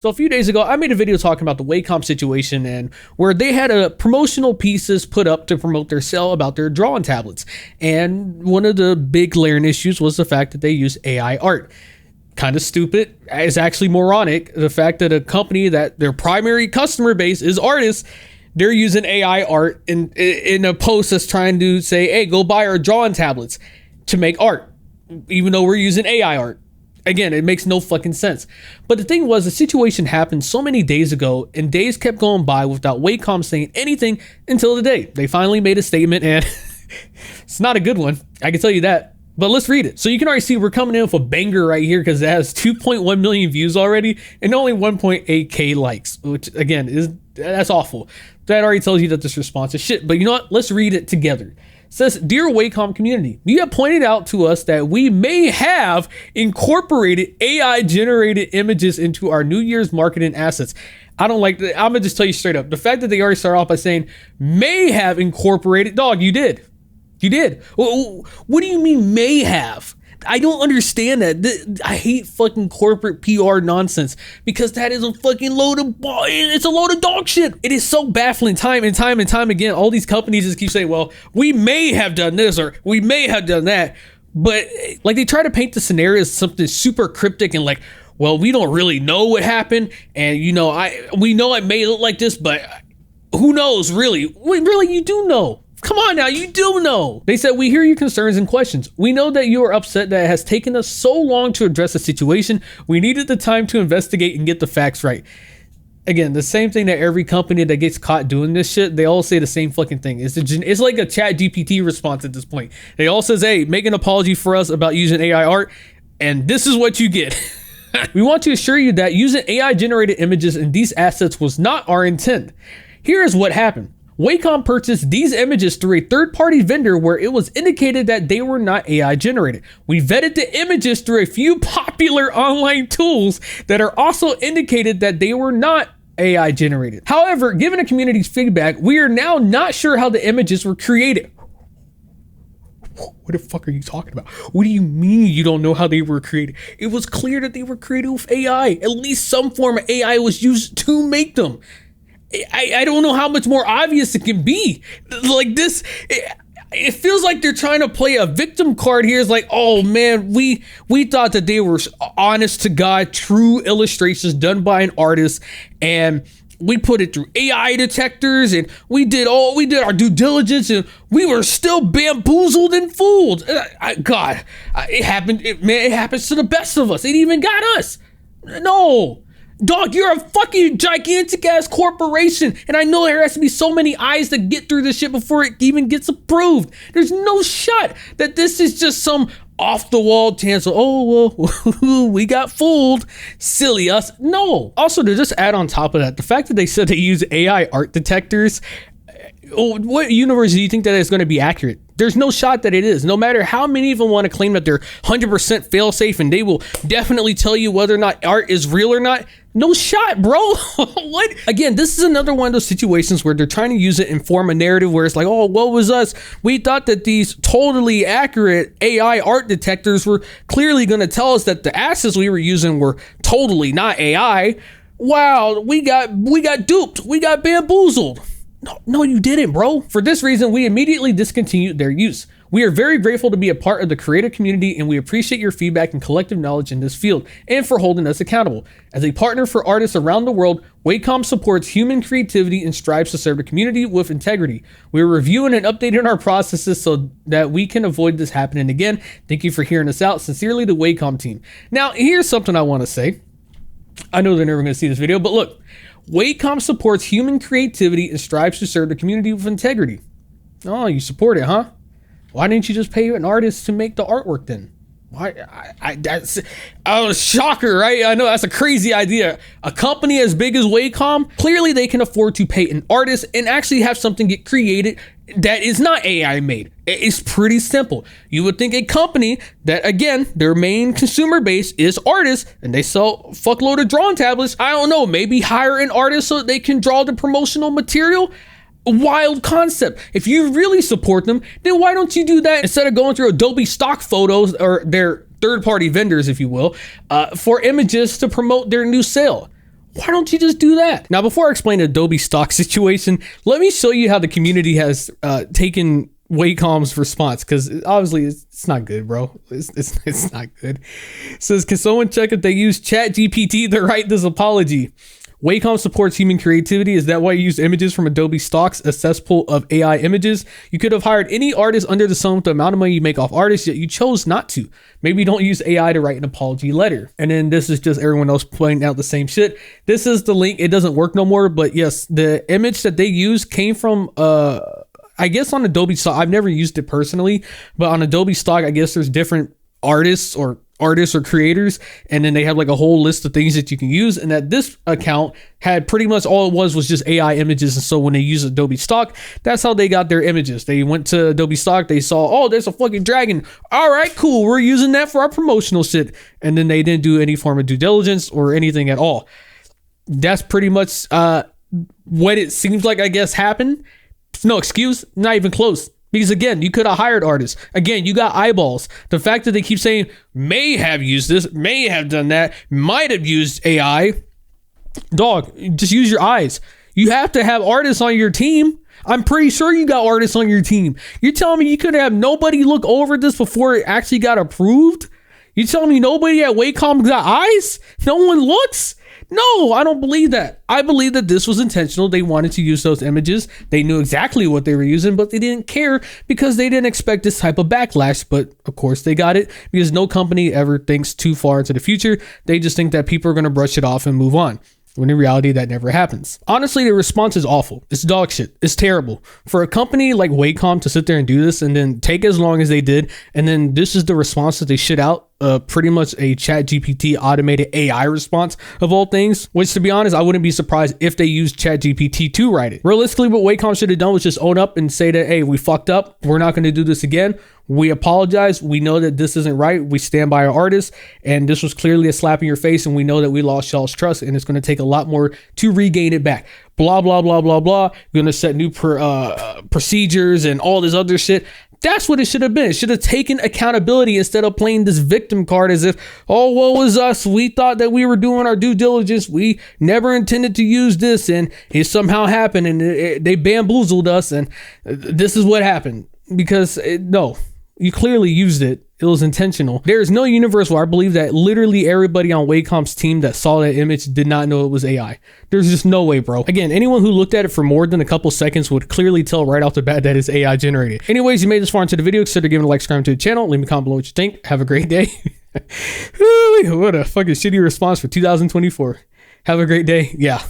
So a few days ago, I made a video talking about the Wacom situation and where they had a promotional pieces put up to promote their sale about their drawing tablets. And one of the big glaring issues was the fact that they use AI art. Kind of stupid. It's actually moronic. The fact that a company that their primary customer base is artists, they're using AI art in a post that's trying to say, hey, go buy our drawing tablets to make art, even though we're using AI art. Again, it makes no fucking sense. But the thing was, the situation happened so many days ago, and days kept going by without Wacom saying anything until the day they finally made a statement, and it's not a good one. I can tell you that. But let's read it. So you can already see we're coming in with a banger right here because it has 2.1 million views already and only 1.8k likes, which again that's awful. That already tells you that this response is shit. But you know what? Let's read it together. It says, "Dear Wacom community, you have pointed out to us that we may have incorporated AI generated images into our New Year's marketing assets." I don't like that. I'm gonna just tell you straight up. The fact that they already start off by saying may have incorporated, dog, you did. You did. What do you mean may have? I don't understand that. I hate fucking corporate PR nonsense because that is a fucking it's a load of dog shit. It is so baffling time and time again. All these companies just keep saying, well, we may have done this or we may have done that. But like they try to paint the scenario as something super cryptic and like, well, we don't really know what happened. And we know it may look like this, but who knows really? Really, you do know. Come on now, you do know. They said, we hear your concerns and questions. We know that you are upset that it has taken us so long to address the situation. We needed the time to investigate and get the facts right. Again, the same thing that every company that gets caught doing this shit, they all say the same fucking thing. It's like a chat GPT response at this point. They all says, hey, make an apology for us about using AI art, and this is what you get. We want to assure you that using AI generated images in these assets was not our intent. Here is what happened. Wacom purchased these images through a third-party vendor where it was indicated that they were not AI generated. We vetted the images through a few popular online tools that are also indicated that they were not AI generated. However, given the community's feedback, we are now not sure how the images were created. What the fuck are you talking about? What do you mean you don't know how they were created? It was clear that they were created with AI. At least some form of AI was used to make them. I don't know how much more obvious it can be. Like this, it feels like they're trying to play a victim card here. It's like, oh man, we thought that they were honest to God, true illustrations done by an artist, and we put it through AI detectors, and we did our due diligence, and we were still bamboozled and fooled. It happened. It happens to the best of us. It even got us. No. Dog, you're a fucking gigantic ass corporation, and I know there has to be so many eyes that get through this shit before it even gets approved. There's no shot that this is just some off the wall chance of, oh, well, we got fooled. Silly us. No. Also, to just add on top of that, the fact that they said they use AI art detectors, what universe do you think that is going to be accurate? There's no shot that it is. No matter how many of them want to claim that they're 100% fail safe and they will definitely tell you whether or not art is real or not. No shot, bro. What? Again, this is another one of those situations where they're trying to use it and form a narrative where it's like, oh, what was us? We thought that these totally accurate AI art detectors were clearly going to tell us that the assets we were using were totally not AI. Wow, we got duped. We got bamboozled. No, you didn't, bro. For this reason, we immediately discontinued their use. We are very grateful to be a part of the creative community, and we appreciate your feedback and collective knowledge in this field and for holding us accountable. As a partner for artists around the world, Wacom supports human creativity and strives to serve the community with integrity. We are reviewing and updating our processes so that we can avoid this happening again. Thank you for hearing us out. Sincerely, the Wacom team. Now, here's something I want to say. I know they're never going to see this video, but look. Wacom supports human creativity and strives to serve the community with integrity. Oh, you support it, huh? Why didn't you just pay an artist to make the artwork then? Why? That's a shocker, right? I know that's a crazy idea. A company as big as Wacom, clearly they can afford to pay an artist and actually have something get created that is not AI made. It's pretty simple. You would think a company that, again, their main consumer base is artists and they sell a fuckload of drawing tablets. I don't know, maybe hire an artist so that they can draw the promotional material. A wild concept. If you really support them, then why don't you do that instead of going through Adobe stock photos or their third-party vendors, if you will, for images to promote their new sale? Why don't you just do that? Now, before I explain the Adobe stock situation, let me show you how the community has taken Wacom's response, because obviously it's not good, bro. It's not good. It says, can someone check if they use ChatGPT to write this apology? Wacom supports human creativity. Is that why you use images from Adobe stocks, a cesspool of AI images? You could have hired any artist under the sun with the amount of money you make off artists, yet you chose not to. Maybe don't use AI to write an apology letter. And then this is just everyone else pointing out the same shit. This is the link. It doesn't work no more, but yes, the image that they use came from, I guess on Adobe stock. I've never used it personally, but on Adobe stock, I guess there's different artists or creators, and then they have like a whole list of things that you can use, and that this account had pretty much all it was just AI images. And so when they use Adobe stock, that's how they got their images. They went to Adobe stock, they saw, oh, there's a fucking dragon, all right, cool, we're using that for our promotional shit, and then they didn't do any form of due diligence or anything at all. That's pretty much what it seems like, I guess, happened. No excuse, not even close. Because again, you could have hired artists. Again, you got eyeballs. The fact that they keep saying may have used this, may have done that, might have used AI. Dog, just use your eyes. You have to have artists on your team. I'm pretty sure you got artists on your team. You're telling me you could have nobody look over this before it actually got approved? You telling me nobody at Wacom got eyes? No one looks? No, I don't believe that. I believe that this was intentional. They wanted to use those images. They knew exactly what they were using, but they didn't care because they didn't expect this type of backlash. But of course they got it, because no company ever thinks too far into the future. They just think that people are going to brush it off and move on, when in reality that never happens. Honestly, the response is awful. It's dog shit. It's terrible. For a company like Wacom to sit there and do this and then take as long as they did, and then this is the response that they shit out, pretty much a ChatGPT automated AI response of all things, which to be honest, I wouldn't be surprised if they used ChatGPT to write it. Realistically, what Wacom should have done was just own up and say that, hey, we fucked up. We're not going to do this again. We apologize. We know that this isn't right. We stand by our artists, and this was clearly a slap in your face, and we know that we lost y'all's trust, and it's going to take a lot more to regain it back. Blah, blah, blah, blah, blah. We're going to set new procedures and all this other shit. That's what it should have been. It should have taken accountability instead of playing this victim card as if, oh, woe is us. We thought that we were doing our due diligence. We never intended to use this, and it somehow happened, and they bamboozled us, and this is what happened. Because no, you clearly used it. It was intentional. There is no universe where I believe that literally everybody on Wacom's team that saw that image did not know it was AI. There's just no way, bro. Again, anyone who looked at it for more than a couple seconds would clearly tell right off the bat that it's AI generated. Anyways, you made this far into the video. Consider giving a like, subscribe to the channel. Leave me a comment below what you think. Have a great day. What a fucking shitty response for 2024. Have a great day. Yeah.